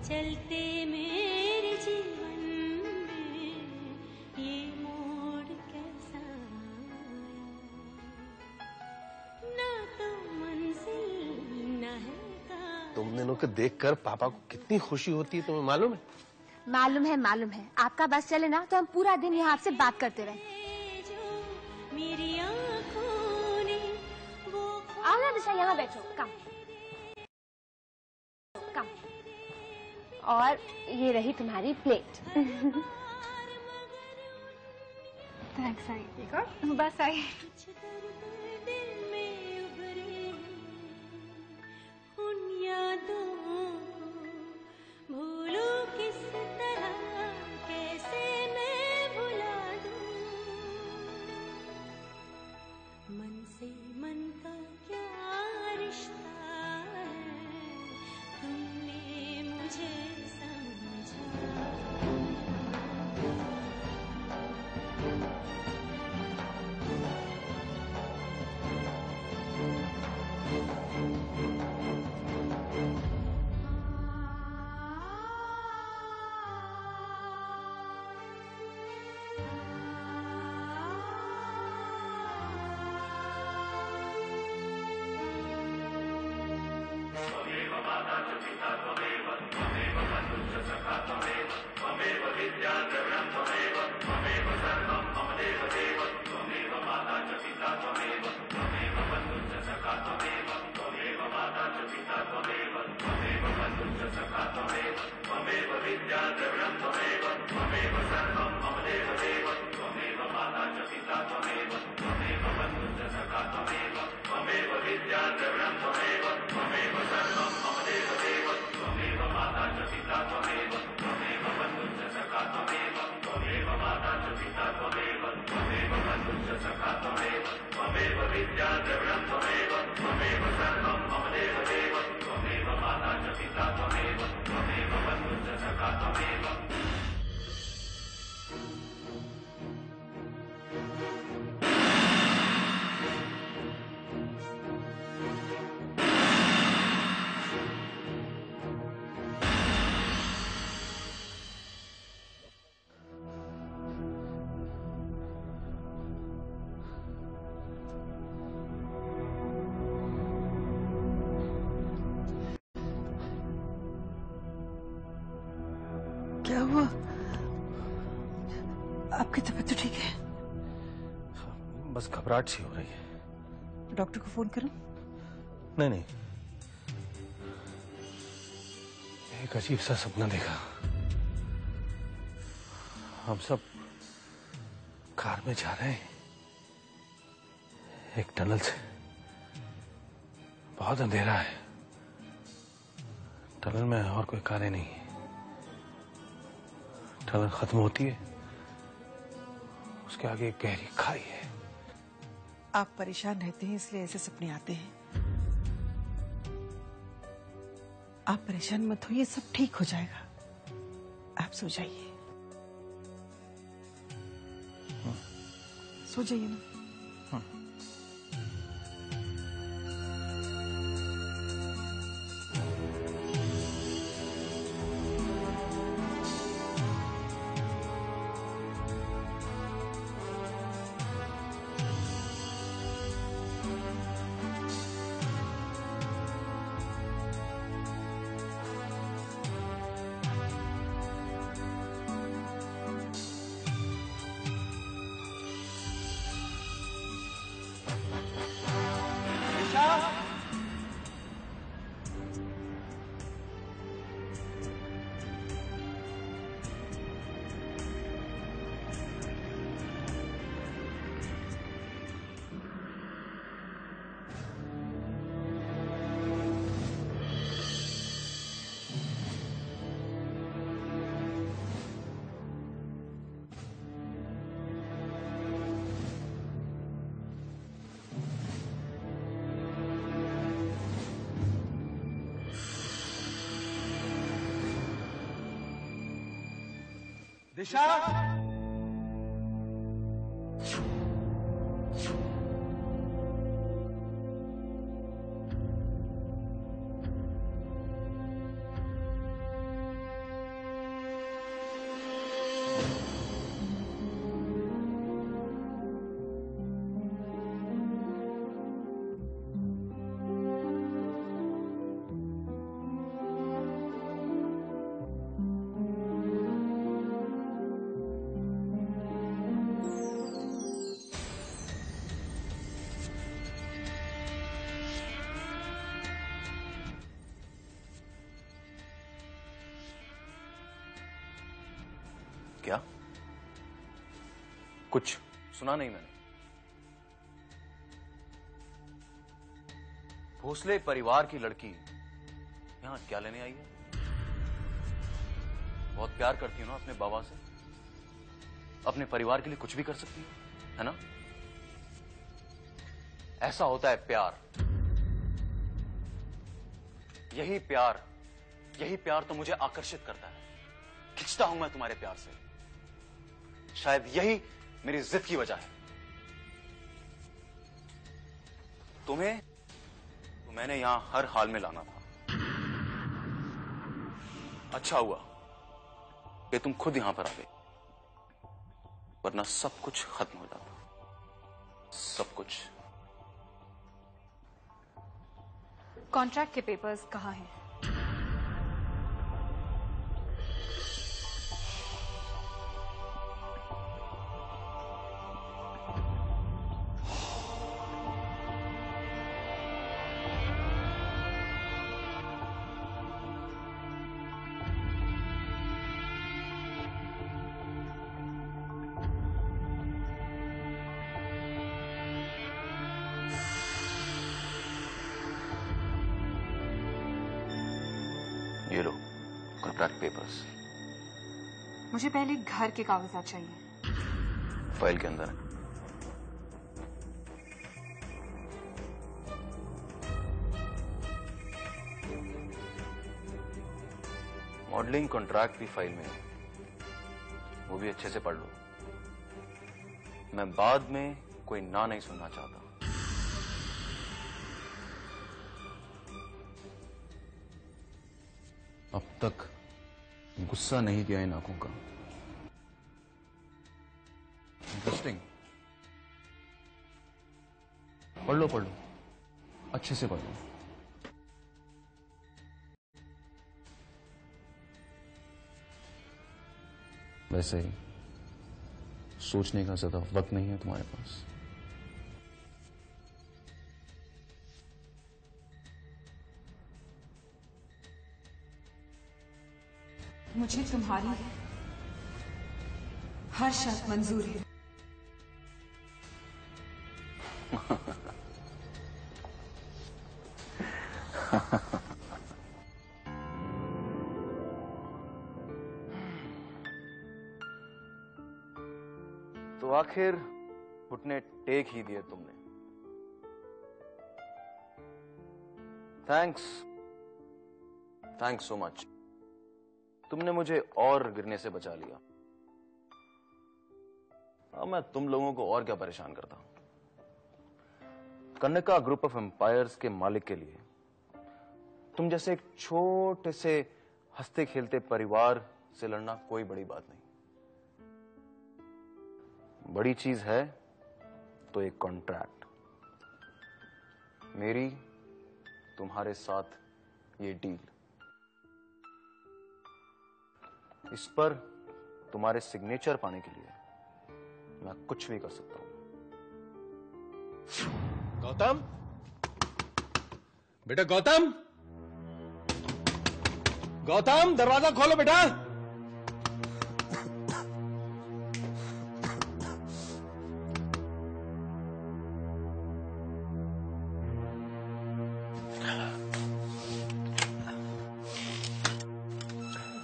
चलते मेरे जीवन में ये मोड़ कैसा आया, ना तो मंजिल न है का। तुम दोनों को देखकर पापा को कितनी खुशी होती है तुम्हें मालूम है? मालूम है, मालूम है। आपका बस चले ना तो हम पूरा दिन यहाँ आपसे बात करते रहे। मेरी आँखों ने वो आओ ना दिशा, यहाँ बैठो। कम कम। और ये रही तुम्हारी प्लेट। Thanks I. देखो बस आई। दिल में उभरे उन यादों को भूलूं किस तरह, कैसे मैं भुला दूं। मन से मन का क्या रिश्ता है, तुमने मुझे समझा। क्या हुआ? आपकी तबीयत तो ठीक है? बस घबराहट सी हो रही है। डॉक्टर को फोन करूं? नहीं नहीं, एक अजीब सा सपना देखा। हम सब कार में जा रहे हैं एक टनल से। बहुत अंधेरा है, टनल में और कोई कारें नहीं है। टनल खत्म होती है, उसके आगे एक गहरी खाई है। आप परेशान रहते हैं इसलिए ऐसे सपने आते हैं। आप परेशान मत होइए, सब ठीक हो जाएगा। आप सो जाइए। सो जाइए ना। दिशा, क्या? कुछ सुना नहीं मैंने। भोसले परिवार की लड़की यहां क्या लेने आई है? बहुत प्यार करती हो ना अपने बाबा से, अपने परिवार के लिए कुछ भी कर सकती हो, है ना? ऐसा होता है प्यार। यही प्यार तो मुझे आकर्षित करता है। खिंचता हूं मैं तुम्हारे प्यार से। शायद यही मेरी जिद की वजह है। तुम्हें तो मैंने यहां हर हाल में लाना था। अच्छा हुआ कि तुम खुद यहां पर आ गए, वरना सब कुछ खत्म हो जाता। सब कुछ। कॉन्ट्रैक्ट के पेपर्स कहाँ हैं? ये लो कॉन्ट्रैक्ट पेपर्स। मुझे पहले घर के कागजात चाहिए। फाइल के अंदर है। मॉडलिंग कॉन्ट्रैक्ट भी फाइल में है, वो भी अच्छे से पढ़ लो। मैं बाद में कोई ना नहीं सुनना चाहता। अब तक गुस्सा नहीं किया इन आंखों का। इंटरेस्टिंग। पढ़ लो अच्छे से पढ़ लो। वैसे ही सोचने का ज्यादा वक्त नहीं है तुम्हारे पास। मुझे तुम्हारी हर शर्त मंजूर है। तो आखिर घुटने टेक ही दिए तुमने। Thanks so much. तुमने मुझे और गिरने से बचा लिया। अब मैं तुम लोगों को और क्या परेशान करता हूं। कन्निका ग्रुप ऑफ एम्पायर्स के मालिक के लिए तुम जैसे एक छोटे से हंसते खेलते परिवार से लड़ना कोई बड़ी बात नहीं। बड़ी चीज है तो एक कॉन्ट्रैक्ट। मेरी तुम्हारे साथ ये डील। इस पर तुम्हारे सिग्नेचर पाने के लिए मैं कुछ भी कर सकता हूं। गौतम, बेटा गौतम, गौतम दरवाजा खोलो बेटा।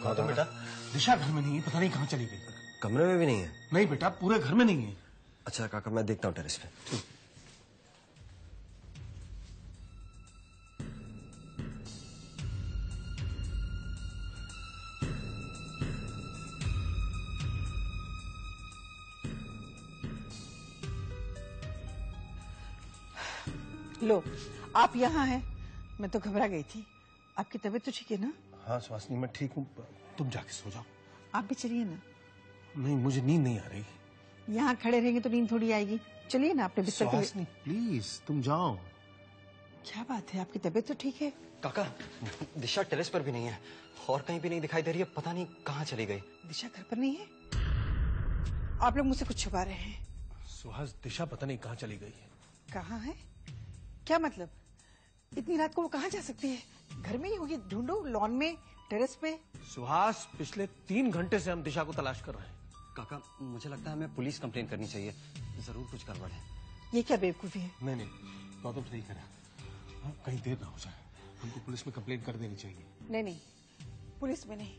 गौतम बेटा, दिशा घर में नहीं है, पता नहीं कहां चली गई। कमरे में भी नहीं है? नहीं बेटा, पूरे घर में नहीं है। अच्छा काका, मैं देखता हूँ टेरेस पे। लो, आप यहाँ हैं। मैं तो घबरा गई थी। आपकी तबीयत तो ठीक है ना? हाँ सुहासिनी, मैं ठीक हूँ। तुम जाके सो जाओ। आप भी चलिए ना। नहीं, मुझे नींद नहीं आ रही। यहाँ खड़े रहेंगे तो नींद थोड़ी आएगी। चलिए ना, अपने बिस्तर पे। सुहासिनी प्लीज तुम जाओ। क्या बात है, आपकी तबीयत तो ठीक है? काका, दिशा टेरेस पर भी नहीं है और कहीं भी नहीं दिखाई दे रही है। पता नहीं कहाँ चली गई। दिशा घर पर नहीं है? आप लोग मुझसे कुछ छुपा रहे हैं। सुहास, दिशा पता नहीं कहाँ चली गई है। कहाँ है? क्या मतलब? इतनी रात को वो कहाँ जा सकती है? घर में ही होगी। ढूंढो, लॉन में, टेरेस पे। सुहास, पिछले 3 घंटे से हम दिशा को तलाश कर रहे हैं। काका, मुझे लगता है हमें पुलिस कंप्लेन करनी चाहिए। जरूर कुछ गड़बड़ है। ये क्या बेवकूफी है? नहीं, गौतम सही करा। हाँ, कहीं देर ना हो जाए, हमको पुलिस में कंप्लेन कर देनी चाहिए। नहीं, पुलिस में नहीं,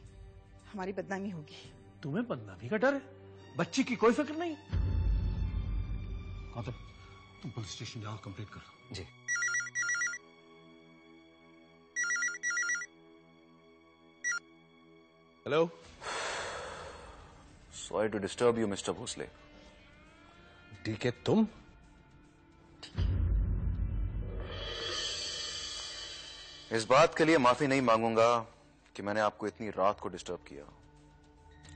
हमारी बदनामी होगी। तुम्हें बदनामी का डर है? बच्ची की कोई फिक्र नहीं। गौतम, तुम पुलिस स्टेशन जाओ, कंप्लेन करो। जी। Hello. Sorry to disturb you mister Bhosle. DK, तुम? इस बात के लिए माफी नहीं मांगूंगा कि मैंने आपको इतनी रात को डिस्टर्ब किया,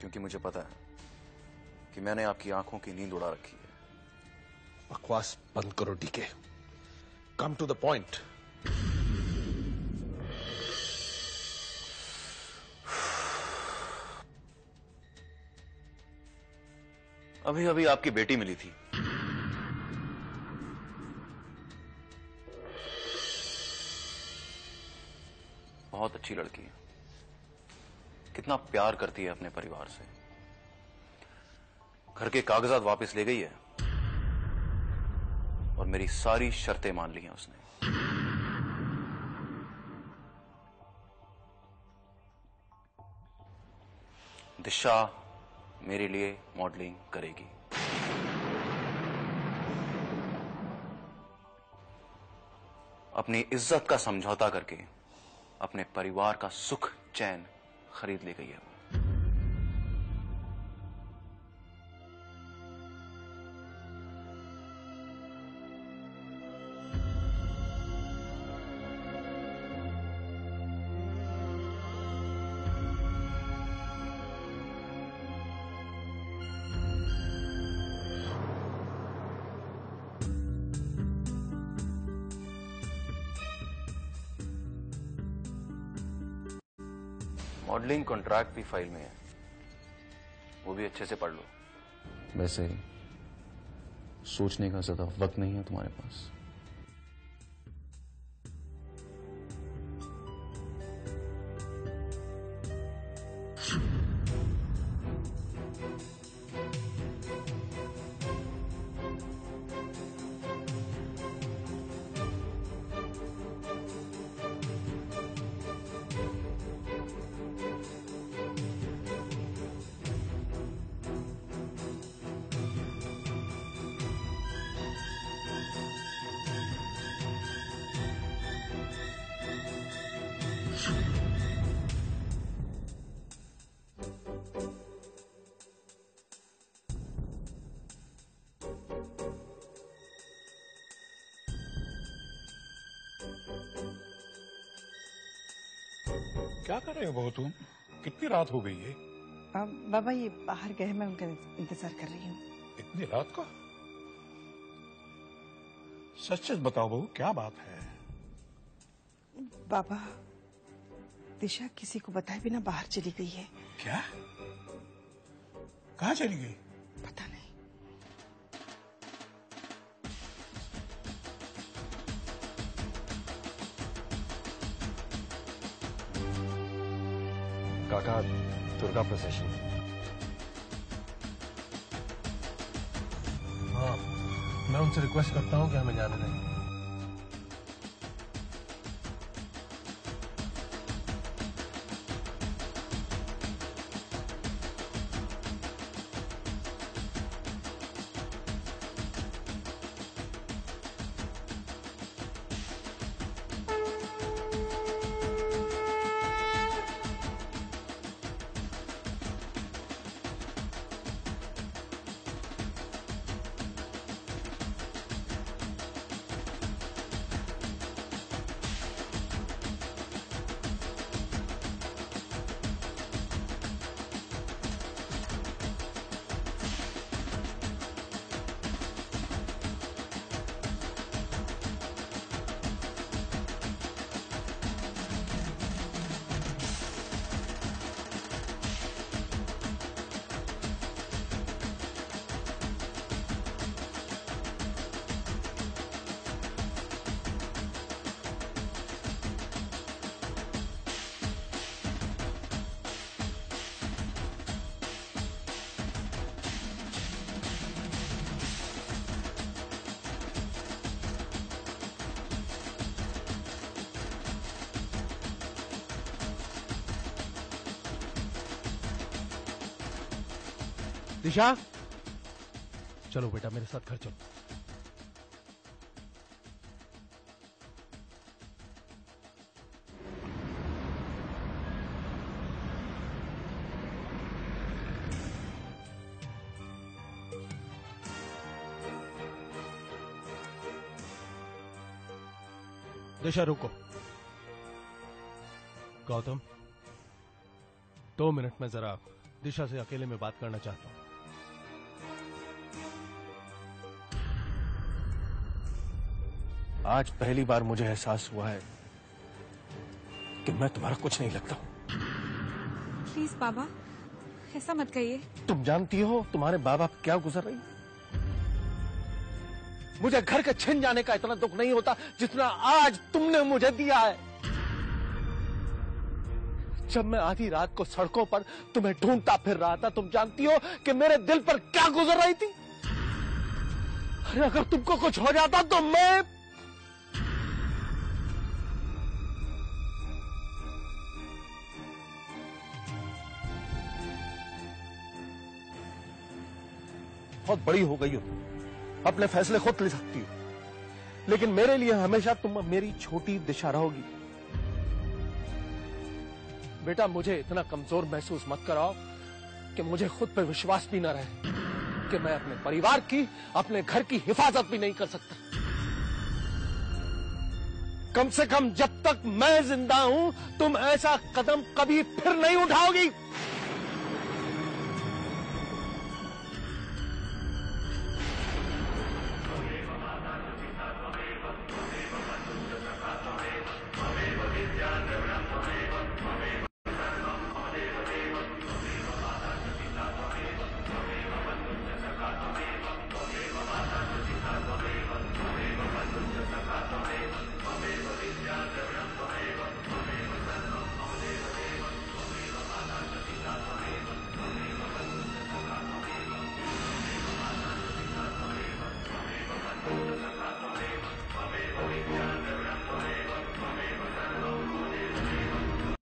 क्योंकि मुझे पता है कि मैंने आपकी आंखों की नींद उड़ा रखी है। बकवास बंद करो DK, come to the point. अभी अभी आपकी बेटी मिली थी। बहुत अच्छी लड़की है, कितना प्यार करती है अपने परिवार से। घर के कागजात वापस ले गई है और मेरी सारी शर्तें मान ली हैं उसने। दिशा मेरे लिए मॉडलिंग करेगी। अपनी इज्जत का समझौता करके अपने परिवार का सुख चैन खरीद ले गई है वो। मॉडलिंग कॉन्ट्रैक्ट भी फाइल में है, वो भी अच्छे से पढ़ लो। वैसे सोचने का ज्यादा वक्त नहीं है तुम्हारे पास। क्या कर रहे हो बहू तुम? कितनी रात हो गई है? बाबा ये बाहर गए, मैं उनका इंतजार कर रही हूँ। इतनी रात को? सच सच बताओ बहू, क्या बात है? बाबा, दिशा किसी को बताए बिना बाहर चली गई है। क्या? कहाँ चली गई? पता नहीं। काका, दुर्गा प्रोसेशन। हाँ, मैं उनसे रिक्वेस्ट करता हूँ कि हमें जाने दें। दिशा, चलो बेटा मेरे साथ घर चलो। दिशा रुको। गौतम, 2 मिनट में जरा दिशा से अकेले में बात करना चाहता हूं। आज पहली बार मुझे एहसास हुआ है कि मैं तुम्हारा कुछ नहीं लगता हूं। प्लीज बाबा, ऐसा मत कहिए। तुम जानती हो तुम्हारे बाबा पे क्या गुजर रही? मुझे घर के छिन जाने का इतना दुख नहीं होता जितना आज तुमने मुझे दिया है। जब मैं आधी रात को सड़कों पर तुम्हें ढूंढता फिर रहा था, तुम जानती हो कि मेरे दिल पर क्या गुजर रही थी? अरे अगर तुमको कुछ हो जाता तो मैं... बहुत बड़ी हो गई हो, अपने फैसले खुद ले सकती हो, लेकिन मेरे लिए हमेशा तुम मेरी छोटी दिशा रहोगी। बेटा मुझे इतना कमजोर महसूस मत कराओ कि मुझे खुद पर विश्वास भी न रहे कि मैं अपने परिवार की, अपने घर की हिफाजत भी नहीं कर सकता। कम से कम जब तक मैं जिंदा हूं तुम ऐसा कदम कभी फिर नहीं उठाओगी।